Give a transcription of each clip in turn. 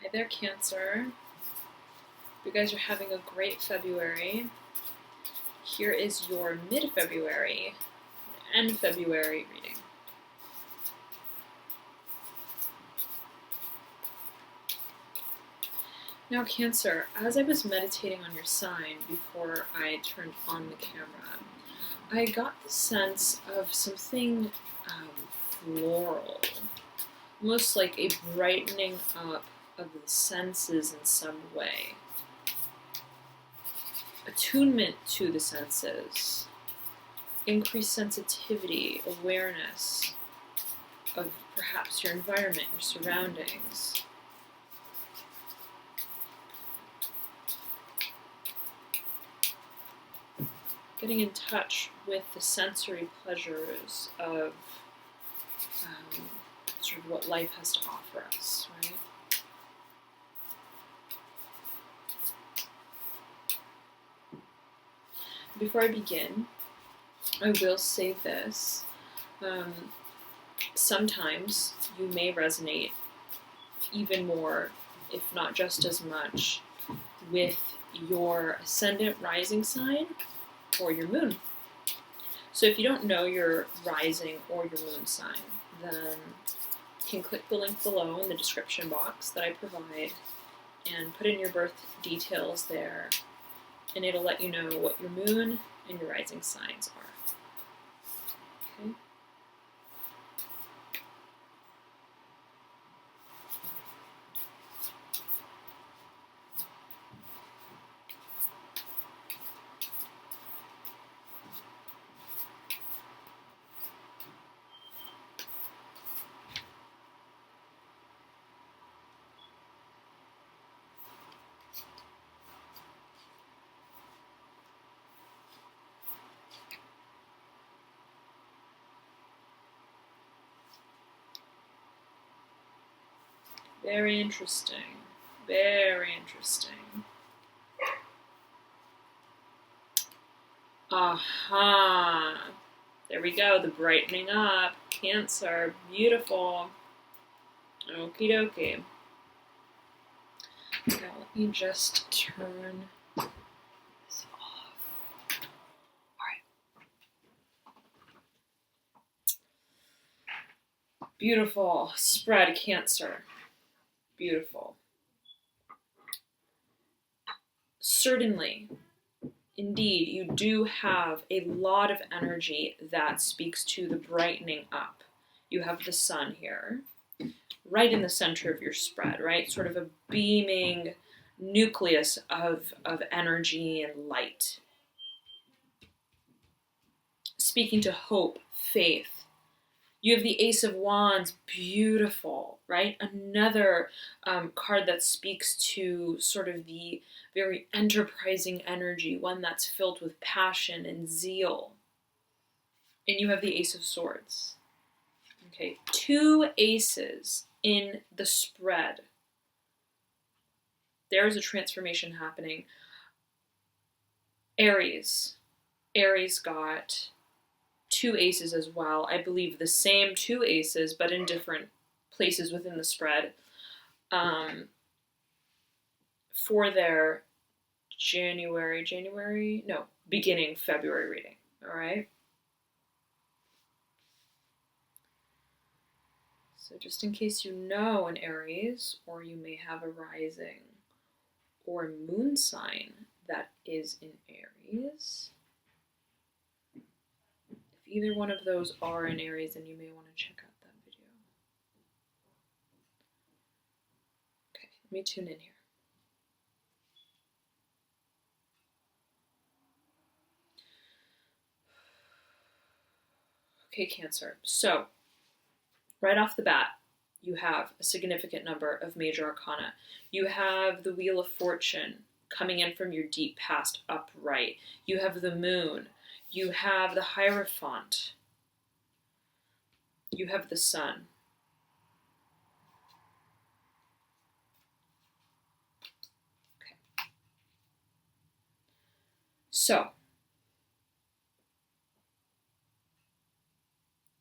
Hi there, Cancer. You guys are having a great February. Here is your mid-February and end February reading. Now, Cancer, as I was meditating on your sign before I turned on the camera, I got the sense of something floral, almost like a brightening up of the senses in some way. Attunement to the senses, increased sensitivity, awareness of perhaps your environment, your surroundings. Getting in touch with the sensory pleasures of sort of what life has to offer us, right? Before I begin, I will say this. Sometimes you may resonate even more, if not just as much, with your ascendant rising sign or your moon. So if you don't know your rising or your moon sign, then you can click the link below in the description box that I provide and put in your birth details there, and it'll let you know what your moon and your rising signs are. Okay? Very interesting. Very interesting. Aha. There we go. The brightening up. Cancer. Beautiful. Okie dokie. Now let me just turn this off. Alright. Beautiful. Spread Cancer. Beautiful. Certainly, indeed, you do have a lot of energy that speaks to the brightening up. You have the sun here, right in the center of your spread, right? Sort of a beaming nucleus of energy and light. Speaking to hope, faith. You have the Ace of Wands, beautiful, right? Another card that speaks to sort of the very enterprising energy, one that's filled with passion and zeal. And you have the Ace of Swords. Okay, 2 aces in the spread. There's a transformation happening. Aries got 2 aces as well. I believe the same 2 aces, but in different places within the spread, for their beginning February reading. All right. So just in case you know an Aries, or you may have a rising or a moon sign that is in Aries, if either one of those are in Aries, then you may want to check out that video. Okay, let me tune in here. Okay, Cancer. So, right off the bat, you have a significant number of major arcana. You have the Wheel of Fortune coming in from your deep past upright. You have the Moon. You have the Hierophant. You have the Sun. Okay. So,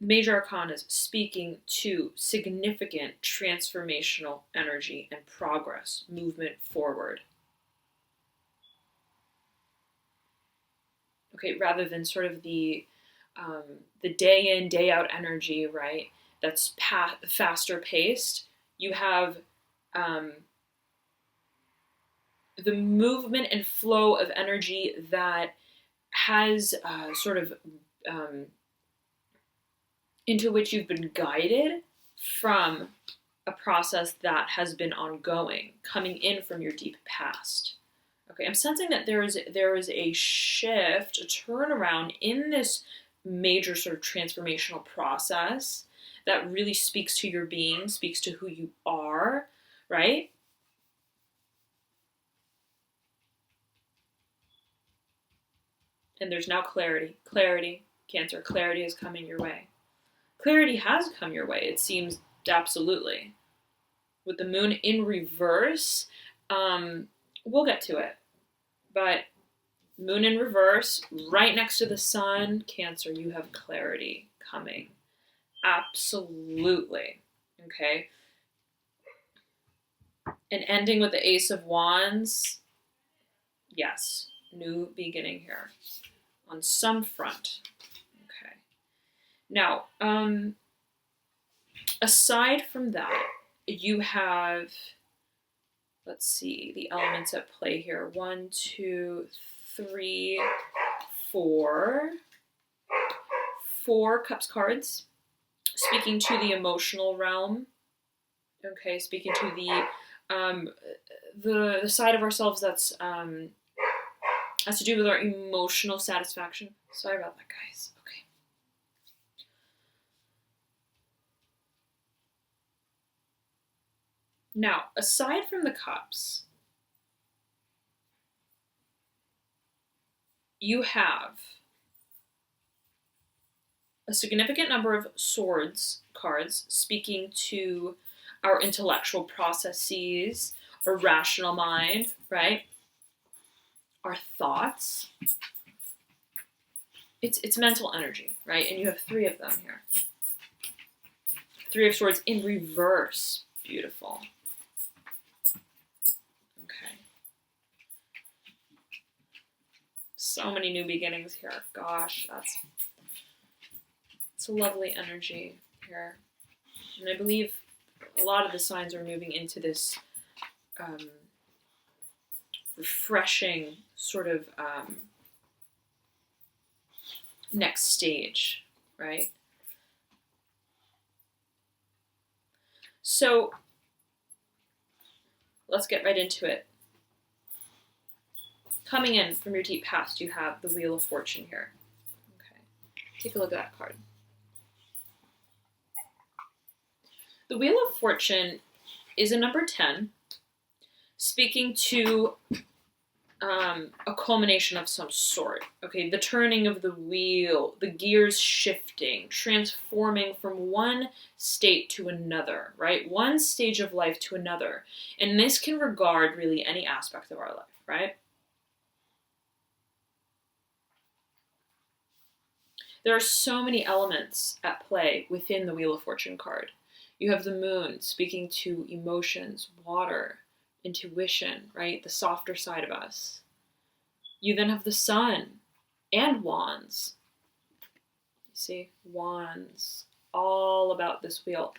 Major arcanas speaking to significant transformational energy and progress, movement forward. Okay, rather than sort of the day in, day out energy, right? That's faster paced. You have the movement and flow of energy that has sort of into which you've been guided from a process that has been ongoing, coming in from your deep past. Okay, I'm sensing that there is a shift, a turnaround in this major sort of transformational process that really speaks to your being, speaks to who you are, right? And there's now clarity. Clarity, Cancer, clarity is coming your way. Clarity has come your way, it seems, absolutely. With the moon in reverse, we'll get to it. But moon in reverse, right next to the sun, Cancer, you have clarity coming. Absolutely. Okay. And ending with the Ace of Wands, yes, new beginning here on some front. Okay. Now, aside from that, you have, let's see, the elements at play here. 1, 2, 3, 4. 4 Cups cards, speaking to the emotional realm. Okay, speaking to the side of ourselves that's has to do with our emotional satisfaction. Sorry about that, guys. Okay. Now, aside from the cups, you have a significant number of swords cards speaking to our intellectual processes, our rational mind, right? Our thoughts. It's mental energy, right? And you have 3 of them here. 3 of Swords in reverse. Beautiful. Okay. So many new beginnings here. Gosh, it's a lovely energy here. And I believe a lot of the signs are moving into this refreshing sort of next stage, right? So let's get right into it. Coming in from your deep past, you have the Wheel of Fortune here. Okay, take a look at that card. The Wheel of Fortune is a number 10, speaking to a culmination of some sort. Okay, the turning of the wheel, the gears shifting, transforming from one state to another, right? One stage of life to another. And this can regard really any aspect of our life, right? There are so many elements at play within the Wheel of Fortune card. You have the moon speaking to emotions, water, intuition, right? The softer side of us. You then have the sun and wands. You see, wands, all about this wheel.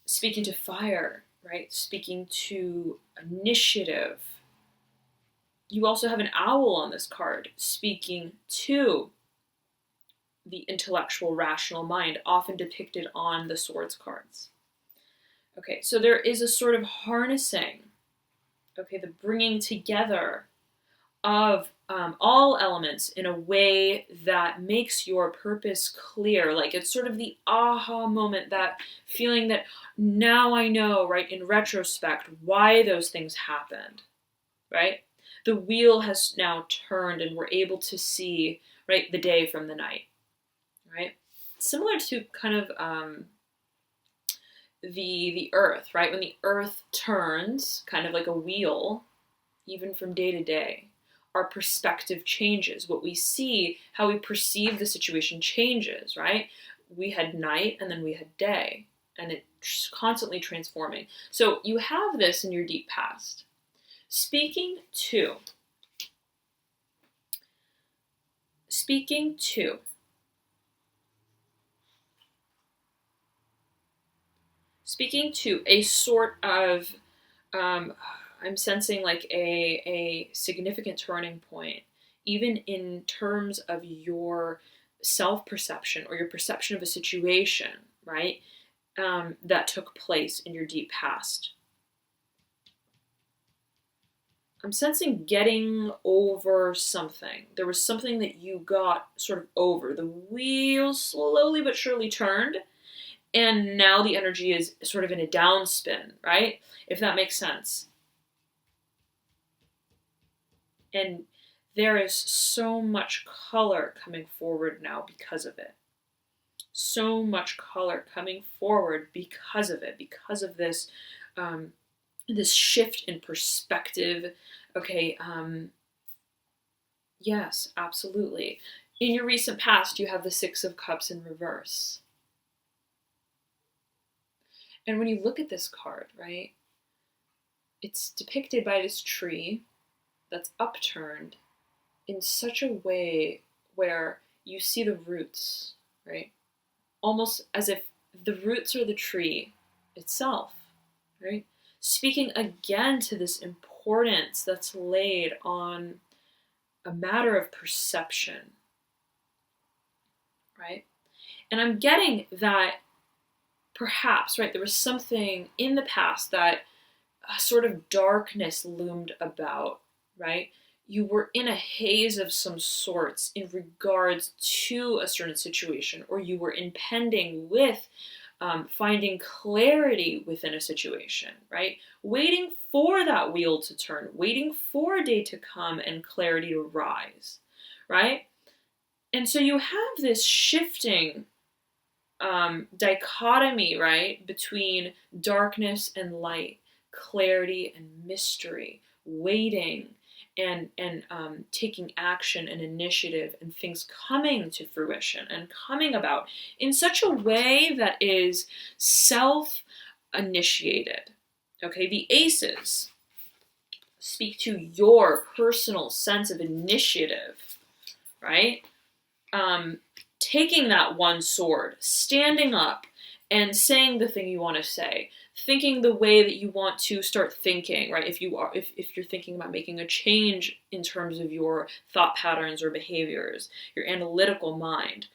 Speaking to fire, right? Speaking to initiative. You also have an owl on this card, speaking to the intellectual, rational mind, often depicted on the swords cards. Okay, so there is a sort of harnessing, okay, the bringing together of all elements in a way that makes your purpose clear. Like it's sort of the aha moment, that feeling that now I know, right, in retrospect, why those things happened, right? The wheel has now turned and we're able to see, right, the day from the night. Right? Similar to kind of the earth, right? When the earth turns, kind of like a wheel, even from day to day, our perspective changes. What we see, how we perceive the situation changes, right? we had night and then we had day, and it's constantly transforming. So you have this in your deep past. Speaking to a sort of, I'm sensing like a significant turning point, even in terms of your self-perception or your perception of a situation, right? That took place in your deep past. I'm sensing getting over something. There was something that you got sort of over. The wheel slowly but surely turned, and now the energy is sort of in a downspin, right? If that makes sense. And there is so much color coming forward now because of it. So much color coming forward because of it, because of this this shift in perspective. Okay, yes, absolutely. In your recent past, you have the Six of Cups in reverse. And when you look at this card, right, it's depicted by this tree that's upturned in such a way where you see the roots, right? Almost as if the roots are the tree itself, right? Speaking again to this importance that's laid on a matter of perception, right? And I'm getting that perhaps, right, there was something in the past that a sort of darkness loomed about, right? You were in a haze of some sorts in regards to a certain situation, or you were impending with finding clarity within a situation, right? Waiting for that wheel to turn, waiting for a day to come and clarity to rise, right? And so you have this shifting dichotomy, right, between darkness and light, clarity and mystery, waiting and taking action and initiative, and things coming to fruition and coming about in such a way that is self-initiated. Okay, the aces speak to your personal sense of initiative, right? Taking that one sword, standing up and saying the thing you want to say, thinking the way that you want to start thinking, right? If you're thinking about making a change in terms of your thought patterns or behaviors, your analytical mind,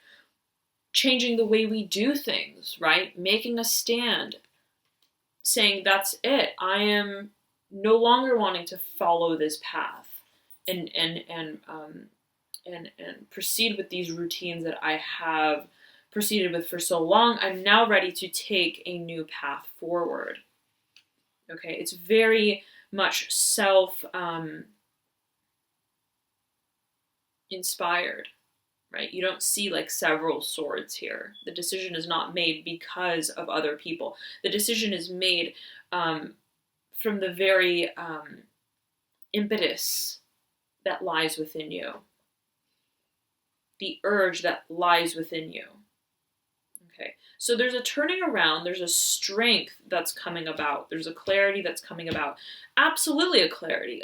changing the way we do things, right? Making a stand, saying that's it. I am no longer wanting to follow this path and proceed with these routines that I have proceeded with for so long. I'm now ready to take a new path forward. Okay, it's very much self-inspired, right? You don't see like several swords here. The decision is not made because of other people. The decision is made from the very impetus that lies within you. The urge that lies within you. Okay, so there's a turning around, there's a strength that's coming about, there's a clarity that's coming about. Absolutely a clarity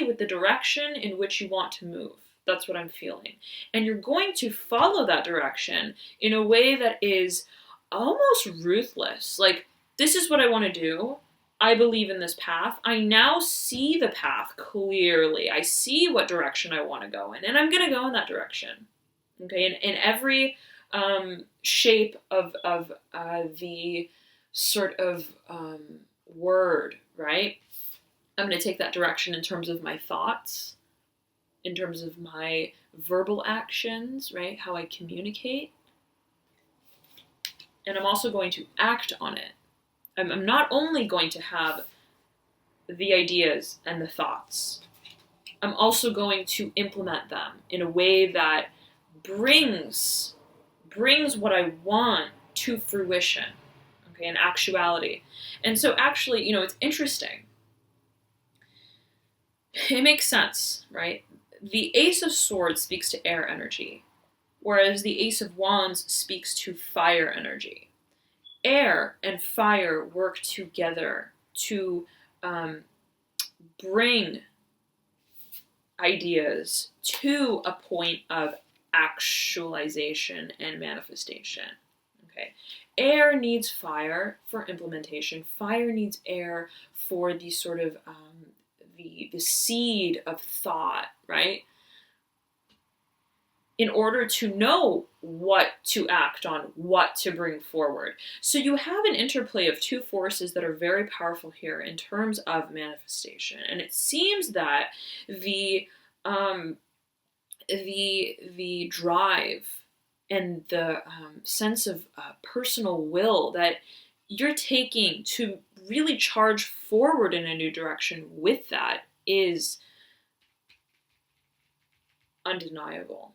with the direction in which you want to move. That's what I'm feeling. And you're going to follow that direction in a way that is almost ruthless. Like, this is what I want to do. I believe in this path. I now see the path clearly. I see what direction I want to go in, and I'm going to go in that direction. Okay, in every shape of the sort of word, right? I'm going to take that direction in terms of my thoughts, in terms of my verbal actions, right? How I communicate. And I'm also going to act on it. I'm not only going to have the ideas and the thoughts, I'm also going to implement them in a way that brings what I want to fruition, okay, in actuality. And so actually, you know, it's interesting. It makes sense, right? The Ace of Swords speaks to air energy. whereas the Ace of Wands speaks to fire energy. Air and fire work together to bring ideas to a point of actualization and manifestation. Okay, air needs fire for implementation. Fire needs air for the sort of the seed of thought, right? In order to know what to act on, what to bring forward. So you have an interplay of two forces that are very powerful here in terms of manifestation. And it seems that the drive and the sense of personal will that you're taking to really charge forward in a new direction with that is undeniable.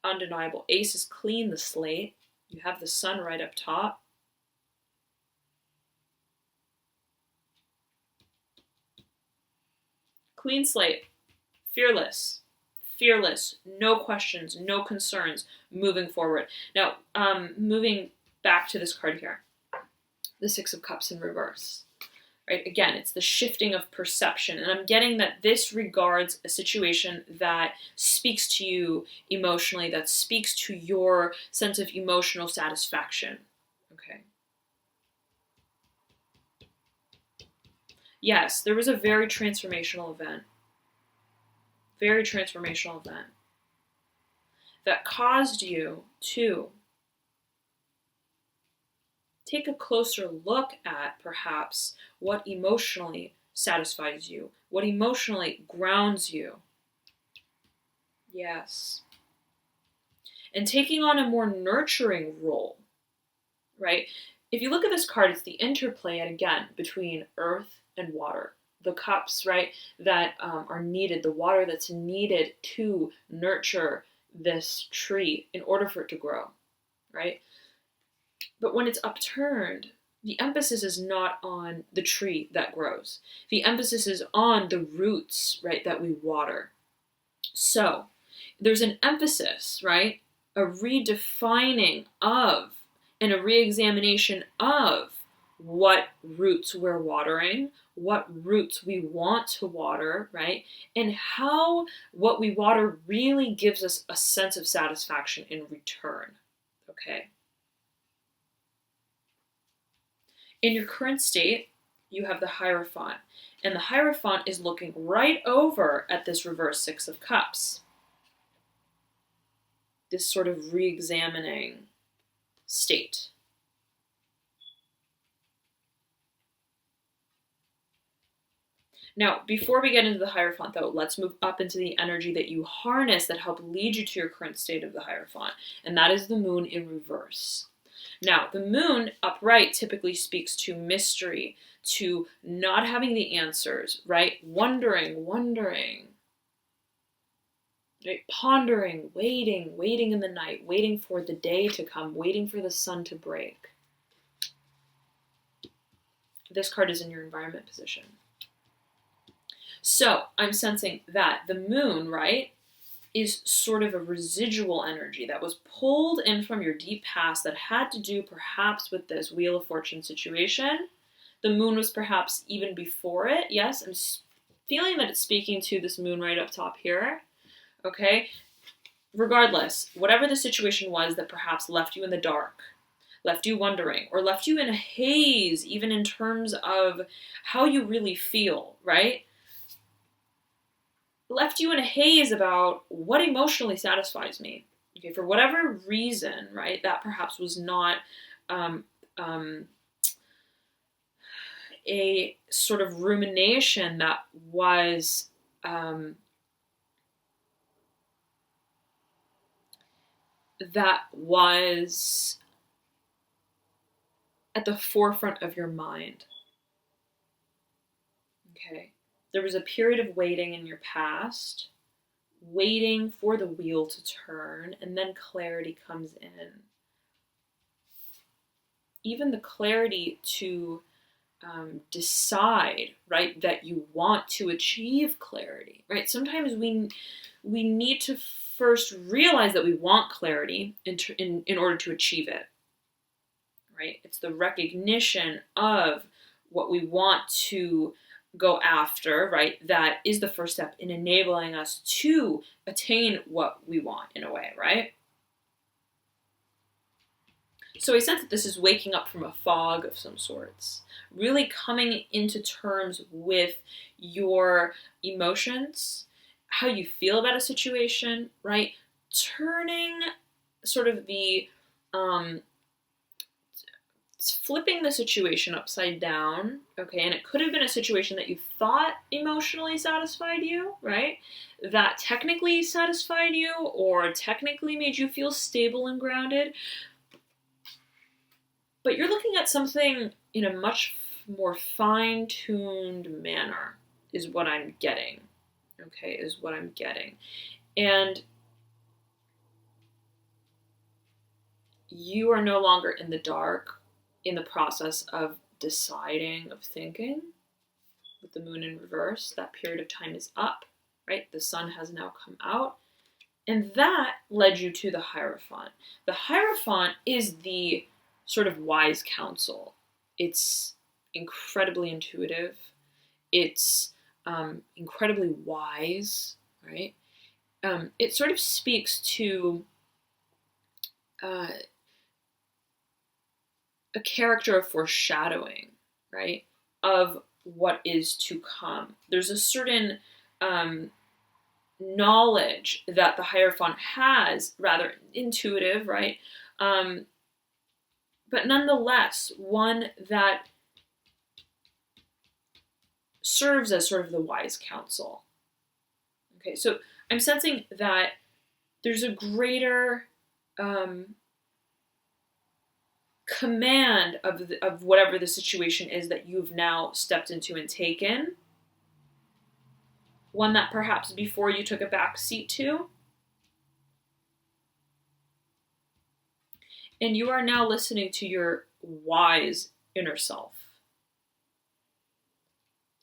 Undeniable. Ace is clean the slate. You have the sun right up top. Clean slate. Fearless. Fearless. No questions, no concerns, moving forward. Now, moving back to this card here. The Six of Cups in reverse. Right? Again, it's the shifting of perception. And I'm getting that this regards a situation that speaks to you emotionally, that speaks to your sense of emotional satisfaction. Okay. Yes, there was a very transformational event. Very transformational event that caused you to take a closer look at perhaps what emotionally satisfies you, what emotionally grounds you. Yes. And taking on a more nurturing role, right? If you look at this card, it's the interplay, and again, between earth and water. The cups, right, that are needed, the water that's needed to nurture this tree in order for it to grow, right? But when it's upturned, the emphasis is not on the tree that grows. The emphasis is on the roots, right, that we water. So there's an emphasis, right, a redefining of and a re-examination of what roots we're watering, what roots we want to water, right, and how what we water really gives us a sense of satisfaction in return, okay? In your current state, you have the Hierophant, and the Hierophant is looking right over at this reverse Six of Cups. This sort of re-examining state. Now, before we get into the Hierophant, though, let's move up into the energy that you harness that help lead you to your current state of the Hierophant, and that is the Moon in reverse. Now, the Moon upright typically speaks to mystery, to not having the answers, right? Wondering, right? Pondering, waiting in the night, waiting for the day to come, waiting for the sun to break. This card is in your environment position. So I'm sensing that the Moon, right, is sort of a residual energy that was pulled in from your deep past that had to do perhaps with this Wheel of Fortune situation. The Moon was perhaps even before it. Yes, I'm feeling that it's speaking to this Moon right up top here. Okay? Regardless, whatever the situation was that perhaps left you in the dark, left you wondering, or left you in a haze, even in terms of how you really feel, right? Left you in a haze about what emotionally satisfies me. Okay, for whatever reason, right, that perhaps was not a sort of rumination that was at the forefront of your mind. Okay. There was a period of waiting in your past, waiting for the wheel to turn, and then clarity comes in. Even the clarity to decide, right, that you want to achieve clarity, right? Sometimes we need to first realize that we want clarity in order to achieve it, right? It's the recognition of what we want to go after, right? That is the first step in enabling us to attain what we want in a way, right? So I sense that this is waking up from a fog of some sorts, really coming into terms with your emotions, how you feel about a situation, right? Turning sort of flipping the situation upside down, okay? And it could have been a situation that you thought emotionally satisfied you, right? That technically satisfied you or technically made you feel stable and grounded. But you're looking at something in a much more fine-tuned manner, is what I'm getting. Okay, is what I'm getting. And you are no longer in the dark in the process of deciding, of thinking. With the moon in reverse, that period of time is up, right? The sun has now come out. And that led you to the Hierophant. The Hierophant is the sort of wise counsel. It's incredibly intuitive. It's incredibly wise, right? It sort of speaks to a character of foreshadowing, right? Of what is to come. There's a certain knowledge that the Hierophant has, rather intuitive, right? But nonetheless, one that serves as sort of the wise counsel. Okay, so I'm sensing that there's a greater command of whatever the situation is that you've now stepped into and taken. One that perhaps before you took a back seat to. And you are now listening to your wise inner self.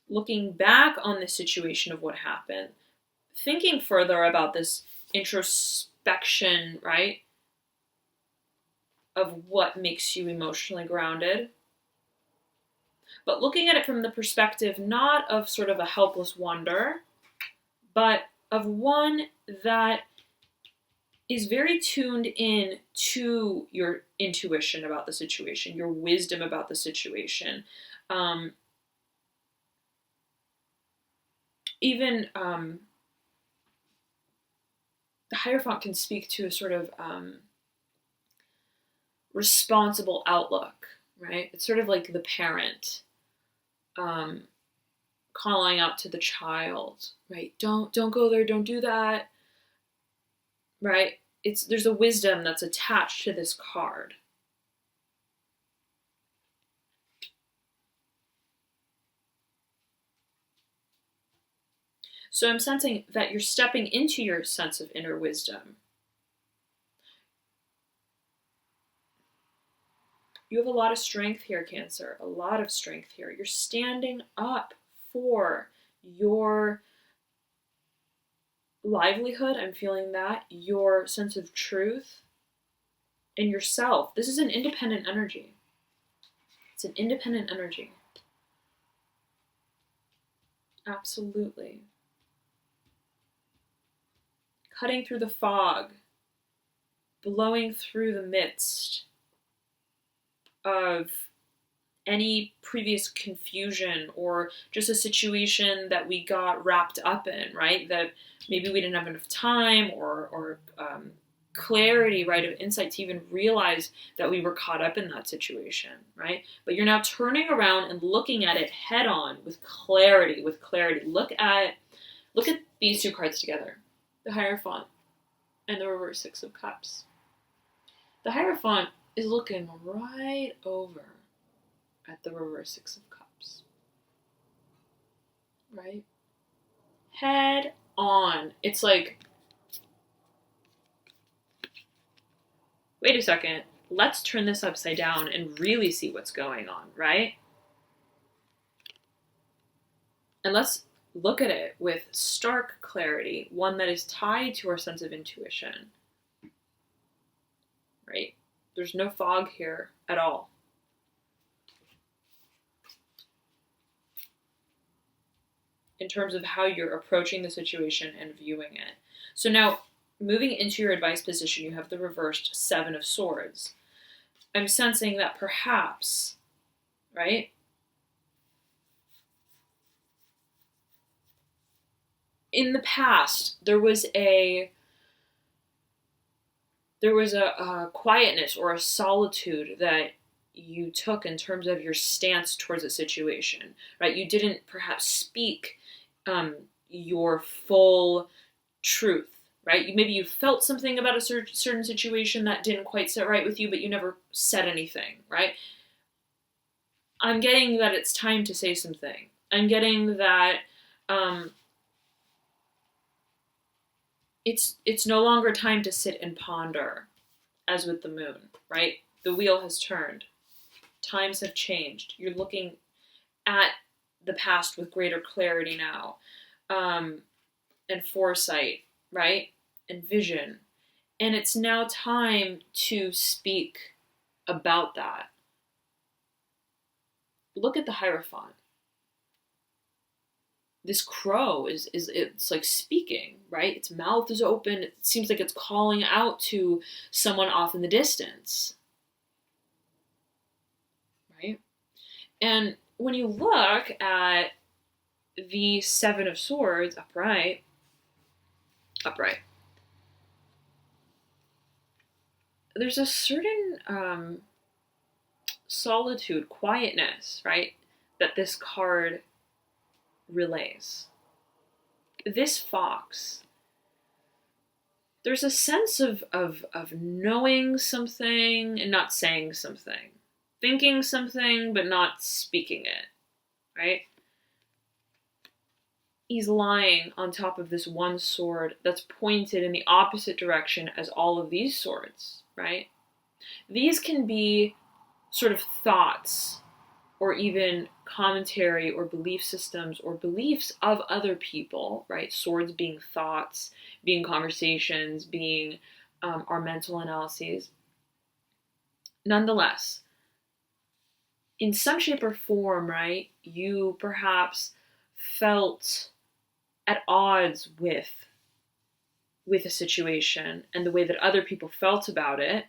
Looking back on the situation of what happened, thinking further about this introspection, right, of what makes you emotionally grounded, but looking at it from the perspective not of sort of a helpless wonder, but of one that is very tuned in to your intuition about the situation, your wisdom about the situation. Even the Hierophant can speak to a sort of responsible outlook, right? It's sort of like the parent calling out to the child, right? Don't go there, don't do that, right? There's a wisdom that's attached to this card. So I'm sensing that you're stepping into your sense of inner wisdom. You have a lot of strength here, Cancer, a lot of strength here. You're standing up for your livelihood, I'm feeling that, your sense of truth, and yourself. This is an independent energy. It's an independent energy. Absolutely. Cutting through the fog, blowing through the midst of any previous confusion or just a situation that we got wrapped up in, right? That maybe we didn't have enough time or clarity, right, of insight to even realize that we were caught up in that situation, right? But you're now turning around and looking at it head on with clarity, Look at these two cards together, the Hierophant and the reverse Six of Cups. The Hierophant is looking right over at the reverse Six of Cups, right? Head on. It's like, wait a second, let's turn this upside down and really see what's going on, right? And let's look at it with stark clarity, one that is tied to our sense of intuition, right? There's no fog here at all. In terms of how you're approaching the situation and viewing it. So now, moving into your advice position, you have the reversed Seven of Swords. I'm sensing that perhaps, right? In the past, there was a quietness or a solitude that you took in terms of your stance towards a situation, right? You didn't perhaps speak your full truth, right? Maybe you felt something about a certain situation that didn't quite sit right with you, but you never said anything, right? I'm getting that it's time to say something. I'm getting that it's no longer time to sit and ponder, as with the moon, right? The wheel has turned. Times have changed. You're looking at the past with greater clarity now, and foresight, right? And vision. And it's now time to speak about that. Look at the Hierophant. This crow is it's like speaking, right? Its mouth is open. It seems like it's calling out to someone off in the distance, right? And when you look at the Seven of Swords upright, there's a certain solitude, quietness, right, that this card relays. This fox, there's a sense of knowing something and not saying something, thinking something but not speaking it, right? He's lying on top of this one sword that's pointed in the opposite direction as all of these swords, right? These can be sort of thoughts or even commentary or belief systems or beliefs of other people, right? Swords being thoughts, being conversations, being our mental analyses. Nonetheless, in some shape or form, right, you perhaps felt at odds with a situation and the way that other people felt about it,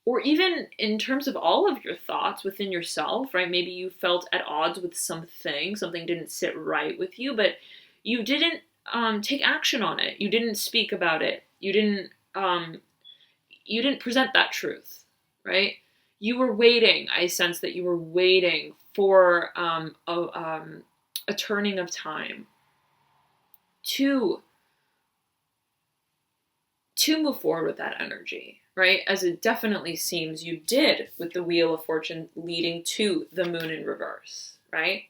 or even in terms of all of your thoughts within yourself, right? Maybe you felt at odds with something didn't sit right with you, but you didn't take action on it. You didn't speak about it. You didn't present that truth, right? You were waiting. I sense that you were waiting for a turning of time to move forward with that energy, right? As it definitely seems you did with the Wheel of Fortune leading to the moon in reverse, right?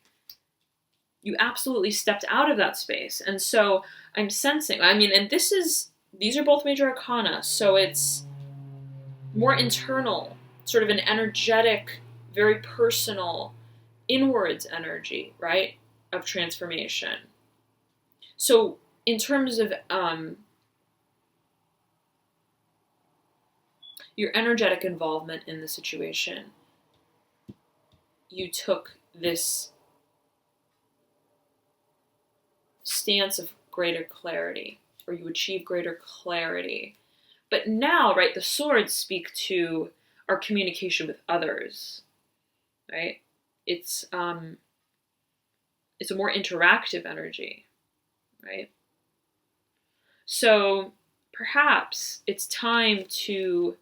You absolutely stepped out of that space. And so I'm sensing, and these are both major arcana, so it's more internal, sort of an energetic, very personal, inwards energy, right, of transformation. So in terms of your energetic involvement in the situation, you took this stance of greater clarity, or you achieve greater clarity. But now, right, the swords speak to our communication with others, right? It's a more interactive energy, right? So perhaps it's time to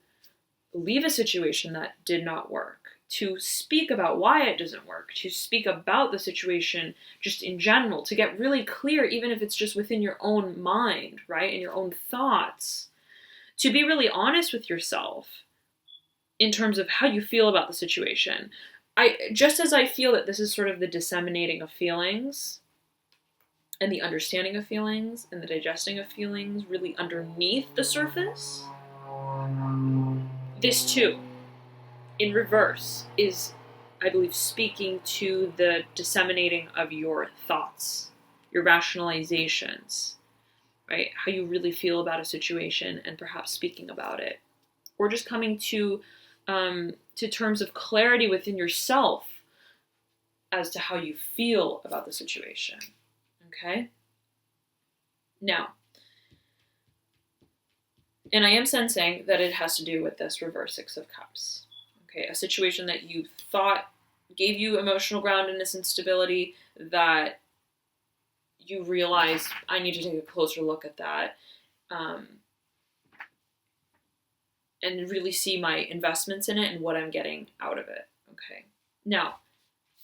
leave a situation that did not work, to speak about why it doesn't work, to speak about the situation just in general, to get really clear, even if it's just within your own mind, right, and your own thoughts, to be really honest with yourself in terms of how you feel about the situation. Just as I feel that this is sort of the disseminating of feelings and the understanding of feelings and the digesting of feelings really underneath the surface, this too, in reverse, is I believe, speaking to the disseminating of your thoughts, your rationalizations, right? How you really feel about a situation and perhaps speaking about it. Or just coming to terms of clarity within yourself as to how you feel about the situation. Okay? Now, and I am sensing that it has to do with this reverse Six of Cups. Okay, a situation that you thought gave you emotional groundedness and stability, that you realize, I need to take a closer look at that, and really see my investments in it and what I'm getting out of it. Okay. Now,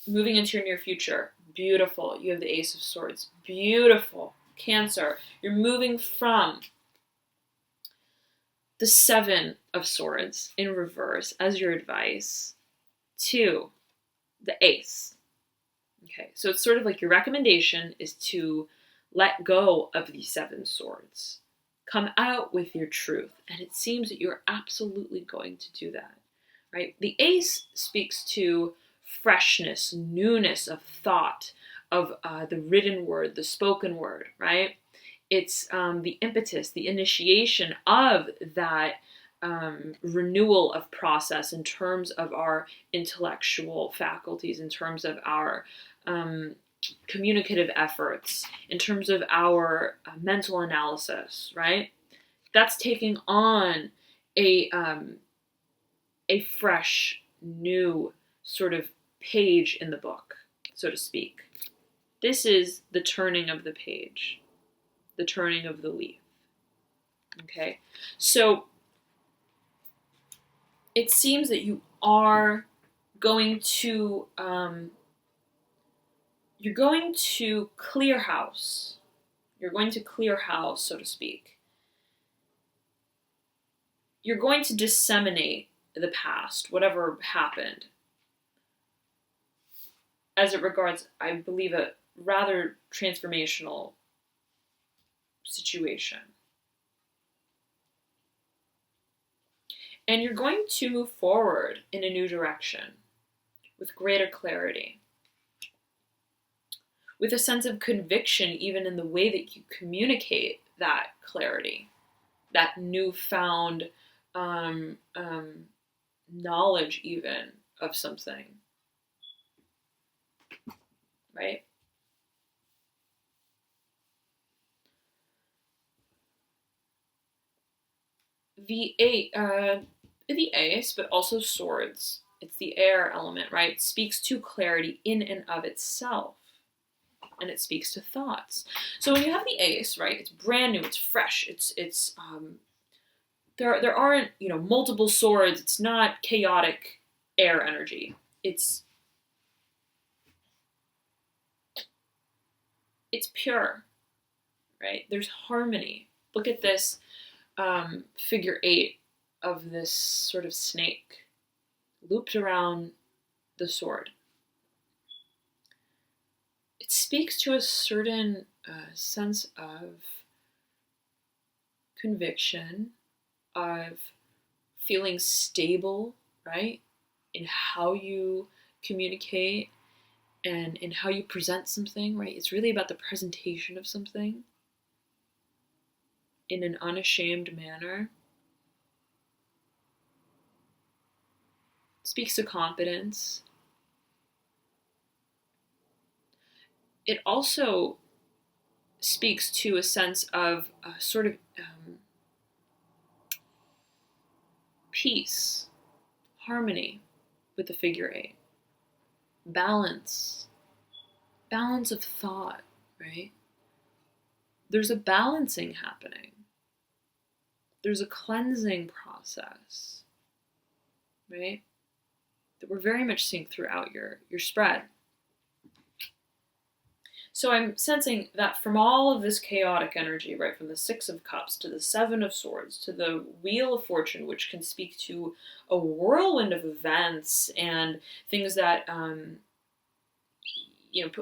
moving into your near future, beautiful. You have the Ace of Swords. Beautiful. Cancer. You're moving from the Seven of Swords in reverse as your advice to the Ace. Okay, so it's sort of like your recommendation is to let go of the Seven Swords. Come out with your truth. And it seems that you're absolutely going to do that, right? The Ace speaks to freshness, newness of thought, of the written word, the spoken word, right? It's the impetus, the initiation of that renewal of process in terms of our intellectual faculties, in terms of our communicative efforts, in terms of our mental analysis, right? That's taking on a fresh, new sort of page in the book, so to speak. This is the turning of the page, the turning of the leaf. Okay, so it seems that you are going to clear house. You're going to clear house, so to speak. You're going to disseminate the past, whatever happened, as it regards, I believe, a rather transformational situation. And you're going to move forward in a new direction with greater clarity, with a sense of conviction, even in the way that you communicate that clarity, that newfound knowledge, even of something, right? The Ace, but also Swords. It's the air element, right? Speaks to clarity in and of itself. And it speaks to thoughts. So when you have the Ace, right, it's brand new, it's fresh, it's there aren't, multiple swords. It's not chaotic air energy. It's pure, right? There's harmony. Look at this figure 8 of this sort of snake looped around the sword. It speaks to a certain sense of conviction, of feeling stable, right, in how you communicate and in how you present something, right? It's really about the presentation of something in an unashamed manner. It speaks to confidence. It also speaks to a sense of sort of peace, harmony with the figure 8, balance of thought, right? There's a balancing happening. There's a cleansing process, right? That we're very much seeing throughout your spread. So I'm sensing that from all of this chaotic energy, right, from the Six of Cups to the Seven of Swords to the Wheel of Fortune, which can speak to a whirlwind of events and things that,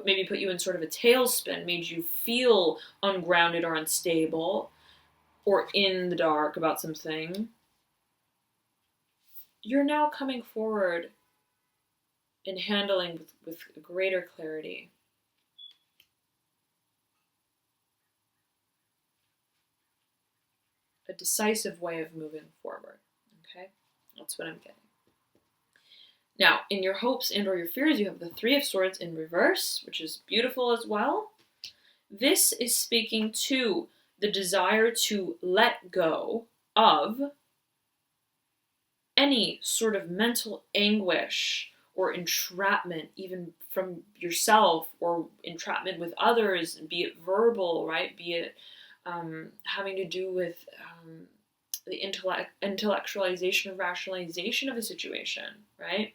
maybe put you in sort of a tailspin, made you feel ungrounded or unstable or in the dark about something, you're now coming forward and handling with greater clarity. A decisive way of moving forward. Okay? That's what I'm getting. Now, in your hopes and or your fears, you have the Three of Swords in reverse, which is beautiful as well. This is speaking to the desire to let go of any sort of mental anguish or entrapment, even from yourself, or entrapment with others, be it verbal, right? Be it having to do with the intellectualization or rationalization of a situation, right?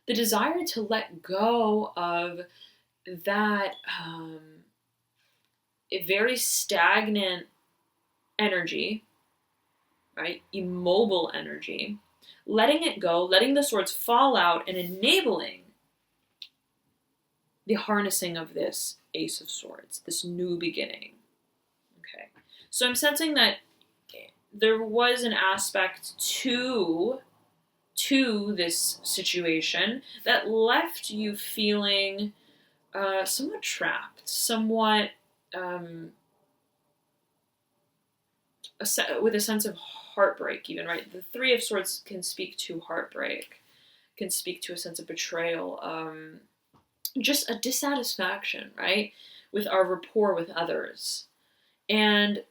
The desire to let go of that a very stagnant energy, right? Immobile energy, letting it go, letting the swords fall out, and enabling the harnessing of this Ace of Swords, this new beginning. Okay, so I'm sensing that there was an aspect to this situation that left you feeling somewhat trapped, somewhat with a sense of heartbreak, even, right? The Three of Swords can speak to heartbreak, can speak to a sense of betrayal, just a dissatisfaction, right, with our rapport with others. And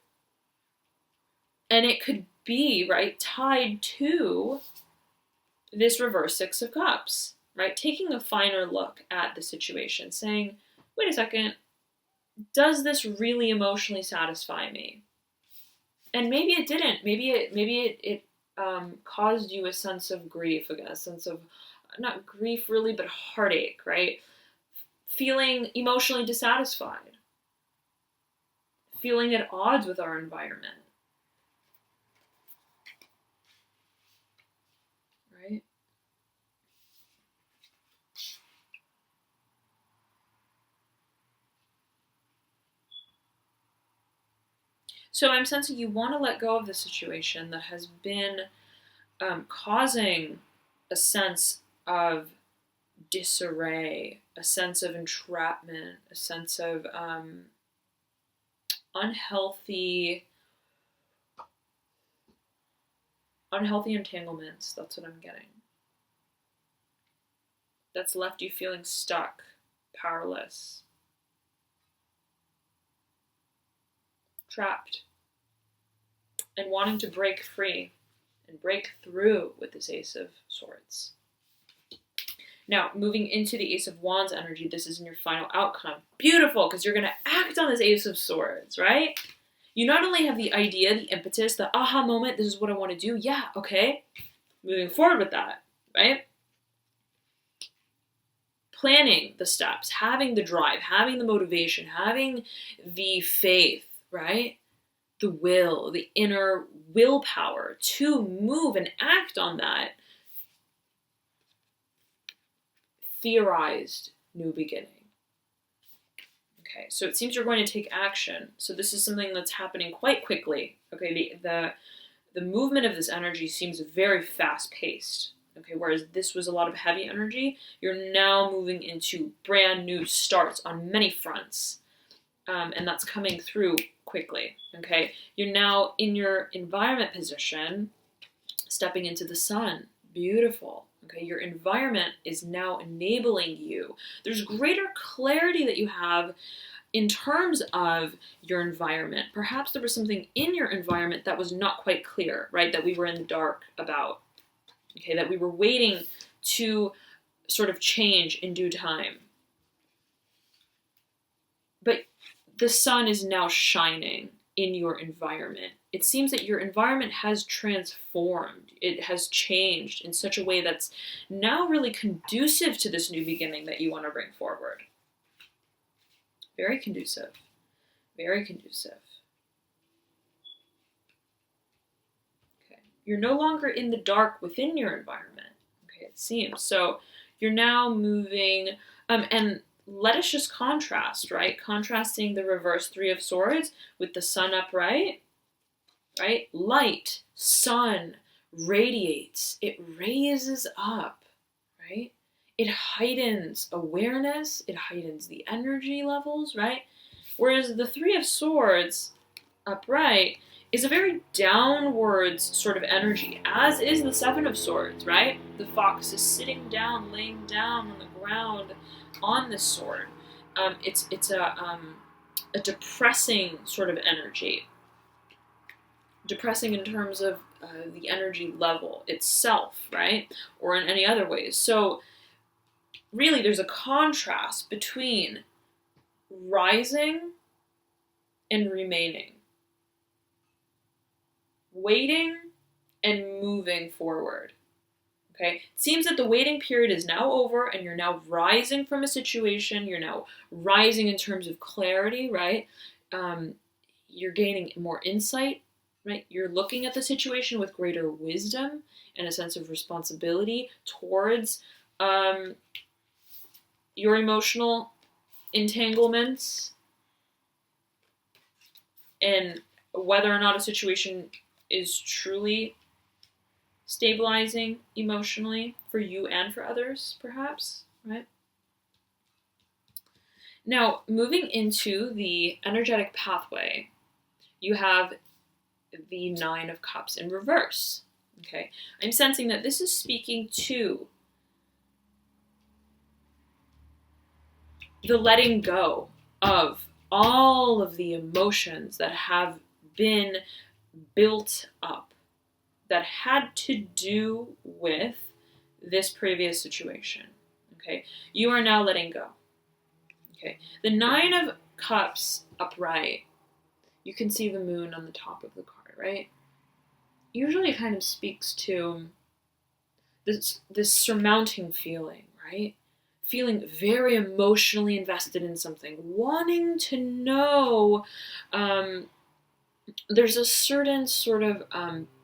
it could be, right, tied to this reverse Six of Cups, right? Taking a finer look at the situation, saying, wait a second, does this really emotionally satisfy me? And maybe it didn't. Maybe it caused you a sense of grief, a sense of, not grief really, but heartache, right? Feeling emotionally dissatisfied, feeling at odds with our environment, right? So I'm sensing you want to let go of the situation that has been causing a sense of disarray, a sense of entrapment, a sense of unhealthy entanglements. That's what I'm getting. That's left you feeling stuck, powerless, trapped, and wanting to break free and break through with this Ace of Swords. Now, moving into the Ace of Wands energy, this is in your final outcome. Beautiful, because you're going to act on this Ace of Swords, right? You not only have the idea, the impetus, the aha moment, this is what I want to do. Yeah, okay. Moving forward with that, right? Planning the steps, having the drive, having the motivation, having the faith, right? The will, the inner willpower to move and act on that theorized new beginning. Okay, so it seems you're going to take action. So this is something that's happening quite quickly. Okay, the movement of this energy seems very fast-paced. Okay, whereas this was a lot of heavy energy, you're now moving into brand new starts on many fronts. And that's coming through quickly, okay? You're now in your environment position, stepping into the sun. Beautiful, okay? Your environment is now enabling you. There's greater clarity that you have in terms of your environment. Perhaps there was something in your environment that was not quite clear, right? That we were in the dark about, okay? That we were waiting to sort of change in due time. But the sun is now shining in your environment. It seems that your environment has transformed. It has changed in such a way that's now really conducive to this new beginning that you want to bring forward. Very conducive. Very conducive. Okay. You're no longer in the dark within your environment. Okay, it seems. So you're now moving, and let us just contrast, right? Contrasting the reverse Three of Swords with the sun upright, right? Light, sun, radiates. It raises up, right? It heightens awareness, it heightens the energy levels, right? Whereas the Three of Swords upright is a very downwards sort of energy, as is the Seven of Swords, right? The fox is sitting down, laying down on the ground on this sword. It's a depressing sort of energy. Depressing in terms of the energy level itself, right? Or in any other ways. So really there's a contrast between rising and remaining, waiting and moving forward. Okay, it seems that the waiting period is now over and you're now rising from a situation. You're now rising in terms of clarity, right? You're gaining more insight, right? You're looking at the situation with greater wisdom and a sense of responsibility towards your emotional entanglements and whether or not a situation is truly stabilizing emotionally for you and for others, perhaps, right? Now, moving into the energetic pathway, you have the Nine of Cups in reverse. Okay, I'm sensing that this is speaking to the letting go of all of the emotions that have been built up that had to do with this previous situation. Okay, you are now letting go. Okay, the Nine of Cups upright, you can see the moon on the top of the card, right? Usually it kind of speaks to this surmounting feeling, right? Feeling very emotionally invested in something, wanting to know. There's a certain sort of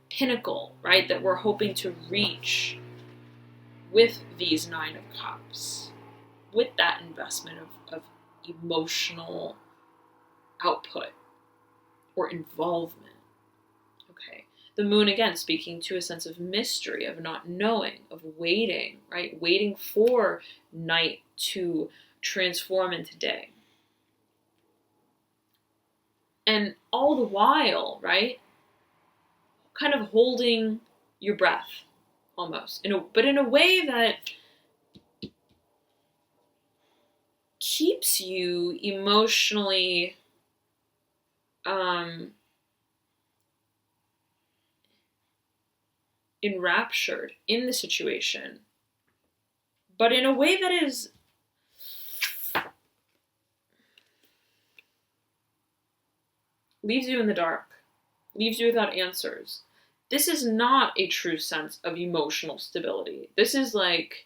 pinnacle, right, that we're hoping to reach with these Nine of Cups, with that investment of emotional output or involvement. Okay. The moon, again, speaking to a sense of mystery, of not knowing, of waiting, right? Waiting for night to transform into day. And all the while, right, kind of holding your breath, almost, but in a way that keeps you emotionally enraptured in the situation, but in a way that is leaves you in the dark, leaves you without answers. This is not a true sense of emotional stability. This is like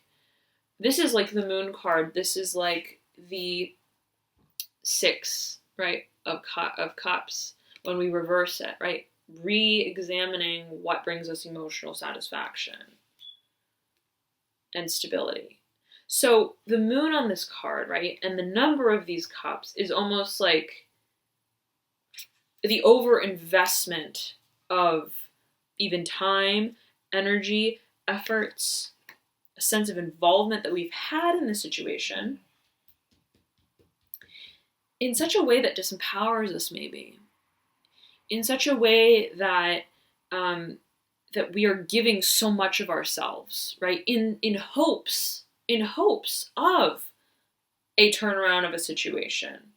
the moon card. This is like the Six, right, of cups when we reverse it, right? Re-examining what brings us emotional satisfaction and stability. So the moon on this card, right, and the number of these cups is almost like the overinvestment of even time, energy, efforts, a sense of involvement that we've had in the situation in such a way that disempowers us, maybe. In such a way that that we are giving so much of ourselves, right? In hopes of a turnaround of a situation,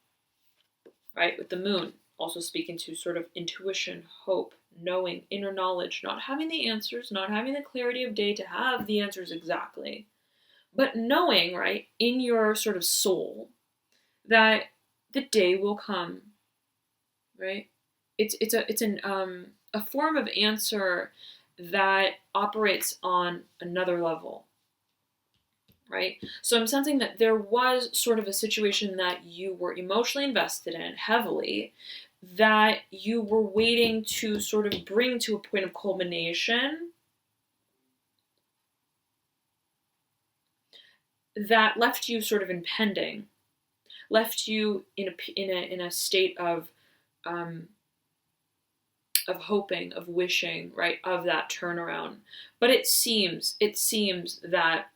right? With the moon also speaking to sort of intuition, hope, knowing, inner knowledge, not having the answers, not having the clarity of day to have the answers exactly, but knowing, right, in your sort of soul that the day will come, right? It's a form of answer that operates on another level, right? So I'm sensing that there was sort of a situation that you were emotionally invested in heavily, that you were waiting to sort of bring to a point of culmination that left you sort of impending, left you in a state of hoping, of wishing, right, of that turnaround. But it seems that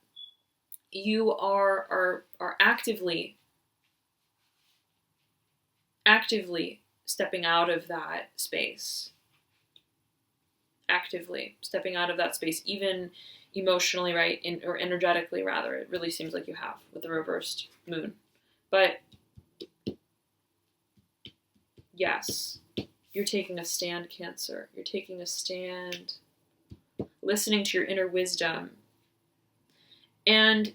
you are actively stepping out of that space. Actively stepping out of that space, even emotionally, right? Or energetically, rather. It really seems like you have with the reversed moon. But yes, you're taking a stand, Cancer. You're taking a stand, listening to your inner wisdom. And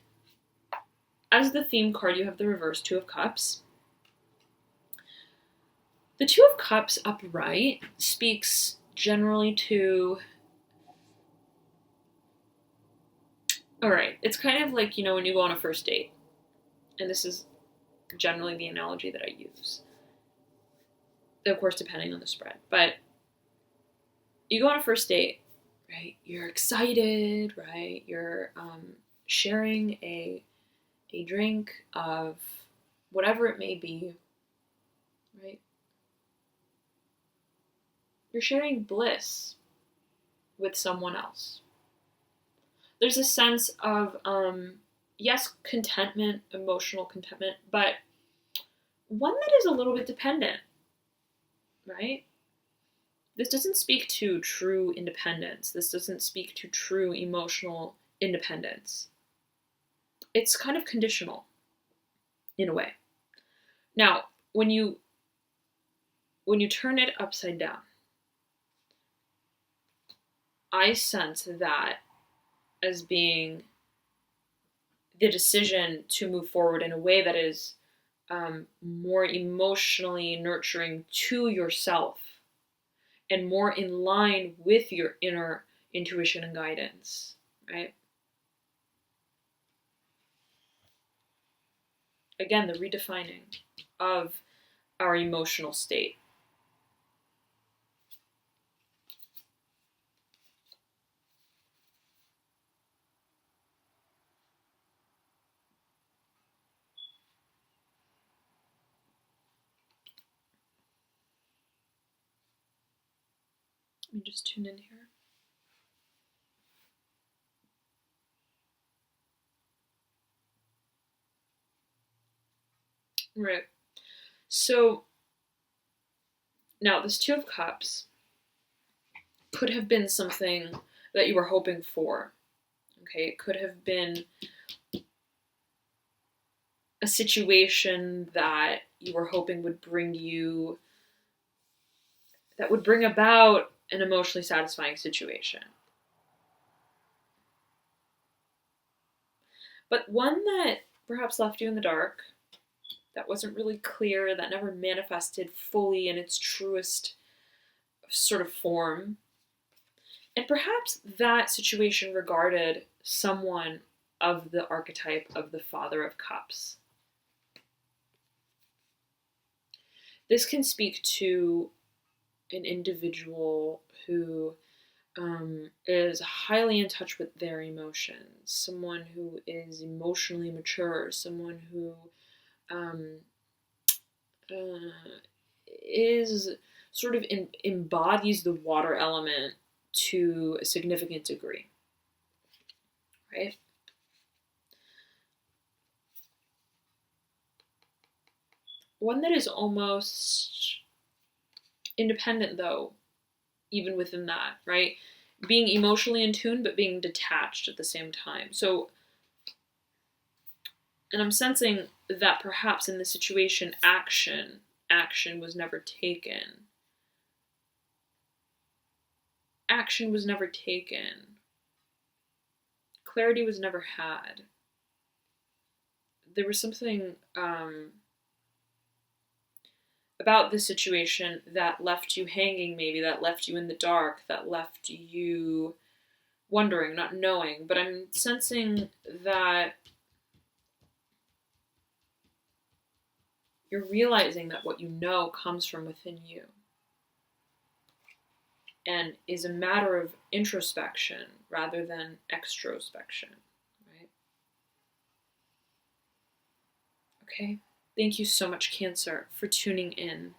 as the theme card, you have the reverse Two of Cups. The Two of Cups upright speaks generally to, all right, it's kind of like, when you go on a first date, and this is generally the analogy that I use, of course, depending on the spread, but you go on a first date, right? You're excited, right? You're sharing a drink of whatever it may be, right? You're sharing bliss with someone else. There's a sense of, yes, contentment, emotional contentment, but one that is a little bit dependent, right? This doesn't speak to true independence. This doesn't speak to true emotional independence. It's kind of conditional in a way. Now, when you turn it upside down, I sense that as being the decision to move forward in a way that is more emotionally nurturing to yourself and more in line with your inner intuition and guidance, right? Again, the redefining of our emotional state. Let me just tune in here. Right. So now this Two of Cups could have been something that you were hoping for. Okay, it could have been a situation that you were hoping would bring about an emotionally satisfying situation. But one that perhaps left you in the dark, that wasn't really clear, that never manifested fully in its truest sort of form. And perhaps that situation regarded someone of the archetype of the Father of Cups. This can speak to an individual who is highly in touch with their emotions, someone who is emotionally mature, someone who is sort of embodies the water element to a significant degree, right? One that is almost independent, though, even within that, right? Being emotionally in tune, but being detached at the same time. So, and I'm sensing that perhaps in this situation, action was never taken. Action was never taken. Clarity was never had. There was something about this situation that left you hanging, maybe, that left you in the dark, that left you wondering, not knowing. But I'm sensing that you're realizing that what you know comes from within you and is a matter of introspection rather than extrospection, right? Okay. Thank you so much, Cancer, for tuning in.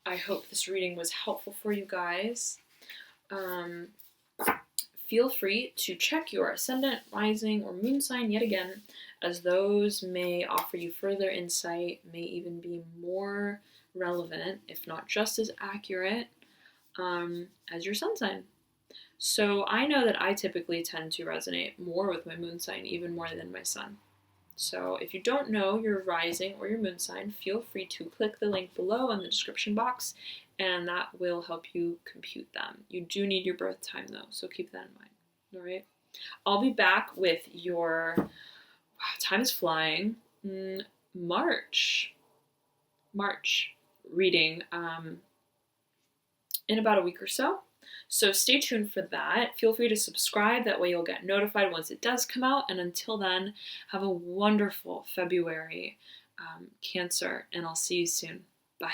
I hope this reading was helpful for you guys. feel free to check your ascendant, rising, or moon sign yet again, as those may offer you further insight, may even be more relevant, if not just as accurate, as your sun sign. So I know that I typically tend to resonate more with my moon sign, even more than my sun. So if you don't know your rising or your moon sign, feel free to click the link below in the description box, and that will help you compute them. You do need your birth time though, so keep that in mind. All right. I'll be back with your, wow, time is flying, March reading in about a week or so. So stay tuned for that. Feel free to subscribe. That way you'll get notified once it does come out. And until then, have a wonderful February, Cancer, and I'll see you soon. Bye.